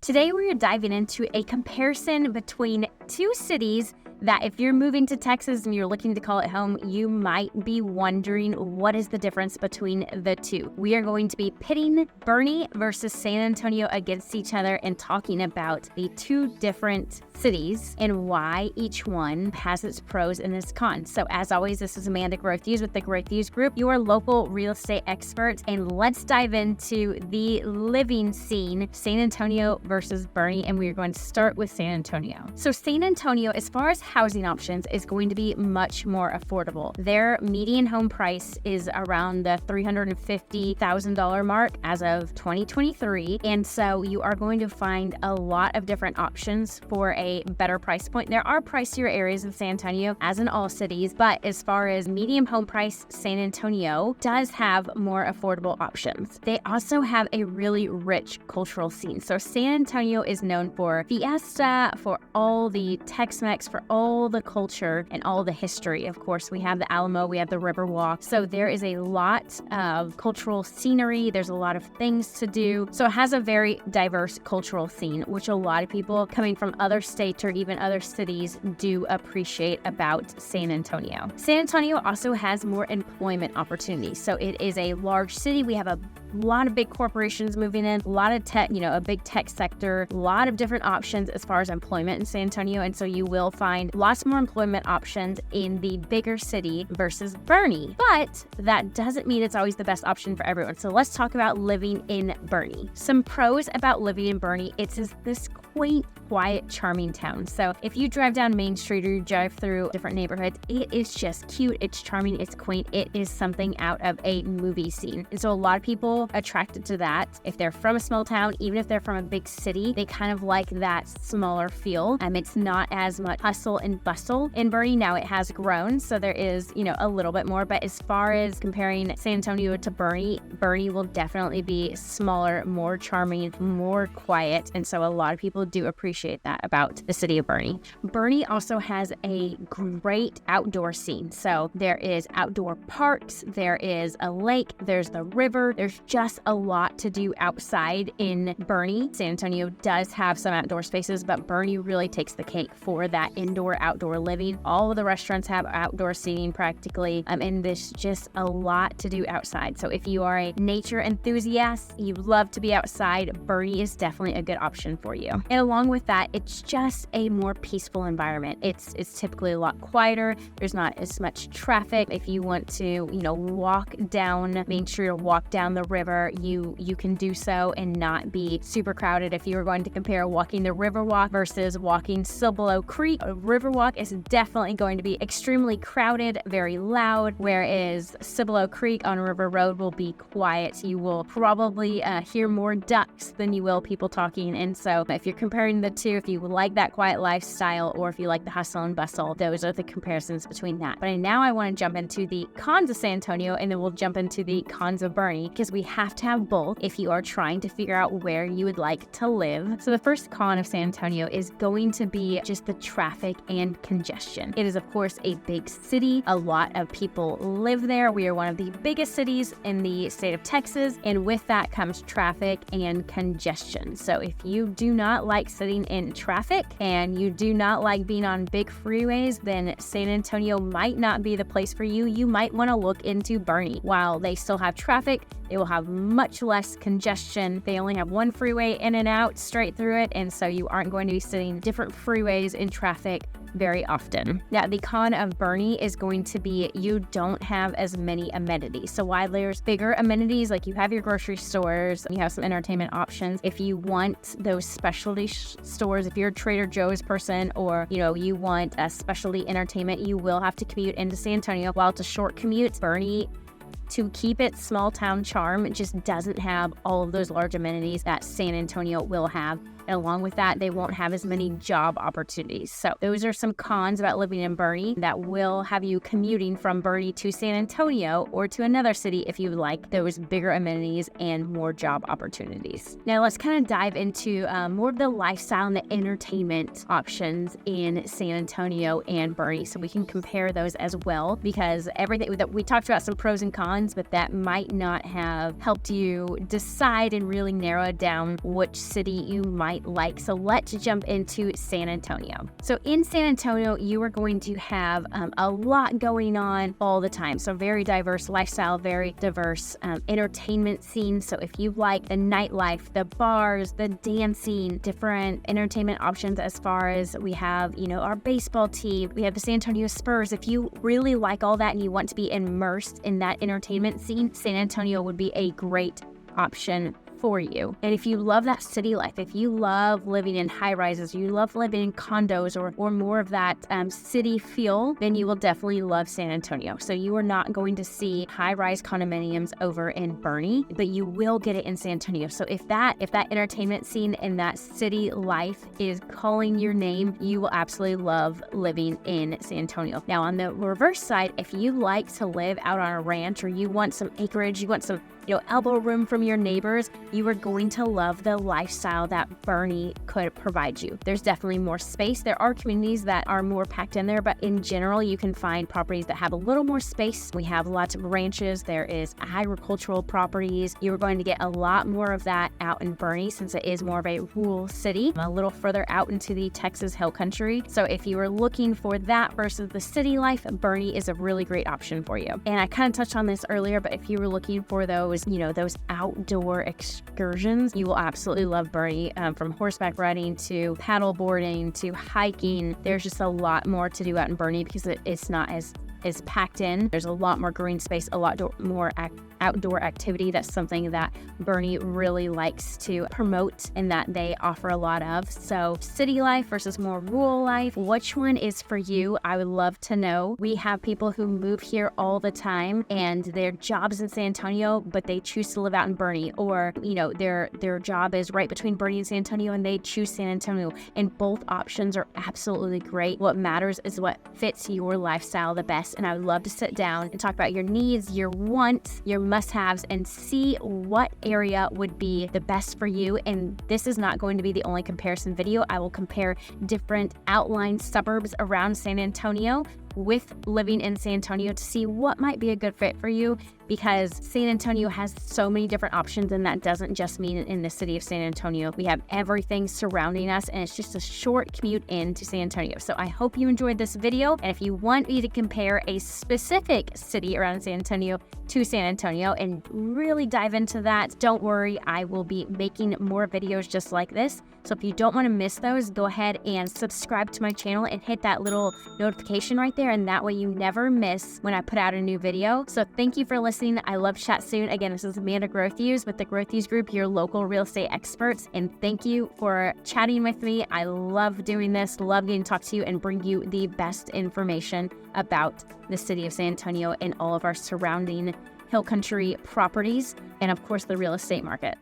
Today we are diving into a comparison between two cities that if you're moving to Texas and you're looking to call it home, you might be wondering what is the difference between the two. We are going to be pitting Boerne versus San Antonio against each other and talking about the two different cities and why each one has its pros and its cons. So as always, this is Amanda Growth Views with the Growth Views Group, your local real estate expert. And let's dive into the living scene, San Antonio versus Boerne. And we are going to start with San Antonio. So San Antonio, as far as housing options, is going to be much more affordable. Their median home price is around the $350,000 mark as of 2023. And so you are going to find a lot of different options for a better price point. There are pricier areas in San Antonio, as in all cities, but as far as medium home price, San Antonio does have more affordable options. They also have a really rich cultural scene. So San Antonio is known for fiesta, for all the Tex-Mex, for all the culture and all the history. Of course, we have the Alamo, we have the Riverwalk. So there is a lot of cultural scenery. There's a lot of things to do. So it has a very diverse cultural scene, which a lot of people coming from other states or even other cities do appreciate about San Antonio. San Antonio also has more employment opportunities. So it is a large city. We have a lot of big corporations moving in, a lot of tech, a big tech sector, a lot of different options as far as employment in San Antonio. And so you will find lots more employment options in the bigger city versus Boerne. But that doesn't mean it's always the best option for everyone. So let's talk about living in Boerne. Some pros about living in Boerne: it's this quaint, quiet, charming town. So if you drive down Main Street or you drive through different neighborhoods, it is just cute, it's charming, it's quaint. It is something out of a movie scene. And so a lot of people attracted to that. If they're from a small town, even if they're from a big city, they kind of like that smaller feel. It's not as much hustle and bustle in Boerne. Now it has grown, so there is, a little bit more. But as far as comparing San Antonio to Boerne, Boerne will definitely be smaller, more charming, more quiet. And so a lot of people do appreciate that about the city of Boerne. Boerne also has a great outdoor scene. So there is outdoor parks, there is a lake, there's the river, there's just a lot to do outside in Boerne. San Antonio does have some outdoor spaces, but Boerne really takes the cake for that indoor-outdoor living. All of the restaurants have outdoor seating practically, and there's just a lot to do outside. So if you are a nature enthusiast, you love to be outside, Boerne is definitely a good option for you. And along with that, it's just a more peaceful environment. It's typically a lot quieter. There's not as much traffic. If you want to, walk down Main Street or walk down the river, you can do so and not be super crowded. If you were going to compare walking the Riverwalk versus walking Cibolo Creek, a Riverwalk is definitely going to be extremely crowded, very loud, whereas Cibolo Creek on River Road will be quiet. You will probably hear more ducks than you will people talking. And so if you're comparing the two, if you like that quiet lifestyle or if you like the hustle and bustle, those are the comparisons between that. But now I want to jump into the cons of San Antonio, and then we'll jump into the cons of Boerne, because we have to have both if you are trying to figure out where you would like to live. So the first con of San Antonio is going to be just the traffic and congestion. It is, of course, a big city. A lot of people live there. We are one of the biggest cities in the state of Texas, and with that comes traffic and congestion. So if you do not like sitting in traffic and you do not like being on big freeways, then San Antonio might not be the place for you. You might want to look into Boerne. While they still have traffic, they will have much less congestion. They only have one freeway in and out straight through it, and so you aren't going to be sitting different freeways in traffic very often. Now, the con of Boerne is going to be you don't have as many amenities. So while there's bigger amenities, like you have your grocery stores, you have some entertainment options. If you want those specialty stores, if you're a Trader Joe's person or, you want a specialty entertainment, you will have to commute into San Antonio. While it's a short commute, Boerne, to keep its small town charm, it just doesn't have all of those large amenities that San Antonio will have. And along with that, they won't have as many job opportunities. So those are some cons about living in Boerne that will have you commuting from Boerne to San Antonio or to another city if you like those bigger amenities and more job opportunities. Now let's kind of dive into more of the lifestyle and the entertainment options in San Antonio and Boerne, so we can compare those as well, because everything that we talked about, some pros and cons, cons, but that might not have helped you decide and really narrow down which city you might like. So let's jump into San Antonio. So in San Antonio, you are going to have a lot going on all the time. So very diverse lifestyle, very diverse entertainment scene. So if you like the nightlife, the bars, the dancing, different entertainment options, as far as we have, our baseball team, we have the San Antonio Spurs. If you really like all that and you want to be immersed in that entertainment scene, San Antonio would be a great option for you. And if you love that city life, if you love living in high rises, you love living in condos or more of that city feel, then you will definitely love San Antonio. So you are not going to see high rise condominiums over in Boerne, but you will get it in San Antonio. So if that entertainment scene and that city life is calling your name, you will absolutely love living in San Antonio. Now on the reverse side, if you like to live out on a ranch, or you want some acreage, you want some elbow room from your neighbors, you are going to love the lifestyle that Boerne could provide you. There's definitely more space. There are communities that are more packed in there, but in general, you can find properties that have a little more space. We have lots of ranches. There is agricultural properties. You're going to get a lot more of that out in Boerne, since it is more of a rural city, a little further out into the Texas Hill Country. So if you are looking for that versus the city life, Boerne is a really great option for you. And I kind of touched on this earlier, but if you were looking for those outdoor excursions, you will absolutely love Boerne. From horseback riding to paddle boarding to hiking, there's just a lot more to do out in Boerne because it's not as packed in. There's a lot more green space, a lot more outdoor activity. That's something that Boerne really likes to promote and that they offer a lot of. So city life versus more rural life, which one is for you? I would love to know. We have people who move here all the time and their job is in San Antonio, but they choose to live out in Boerne, or their job is right between Boerne and San Antonio and they choose San Antonio. And both options are absolutely great. What matters is what fits your lifestyle the best. And I would love to sit down and talk about your needs, your wants, your must-haves, and see what area would be the best for you. And this is not going to be the only comparison video. I will compare different outlying suburbs around San Antonio with living in San Antonio to see what might be a good fit for you, because San Antonio has so many different options, and that doesn't just mean in the city of San Antonio. We have everything surrounding us, and it's just a short commute into San Antonio. So I hope you enjoyed this video, and if you want me to compare a specific city around San Antonio to San Antonio and really dive into that, don't worry, I will be making more videos just like this. So if you don't want to miss those, go ahead and subscribe to my channel and hit that little notification right there, and that way you never miss when I put out a new video. So thank you for listening. I love Chat Soon. Again, this is Amanda Growth Views with the Growth Views Group, your local real estate experts, and thank you for chatting with me. I love doing this, love getting to talk to you and bring you the best information about the city of San Antonio and all of our surrounding hill country properties, and of course the real estate market.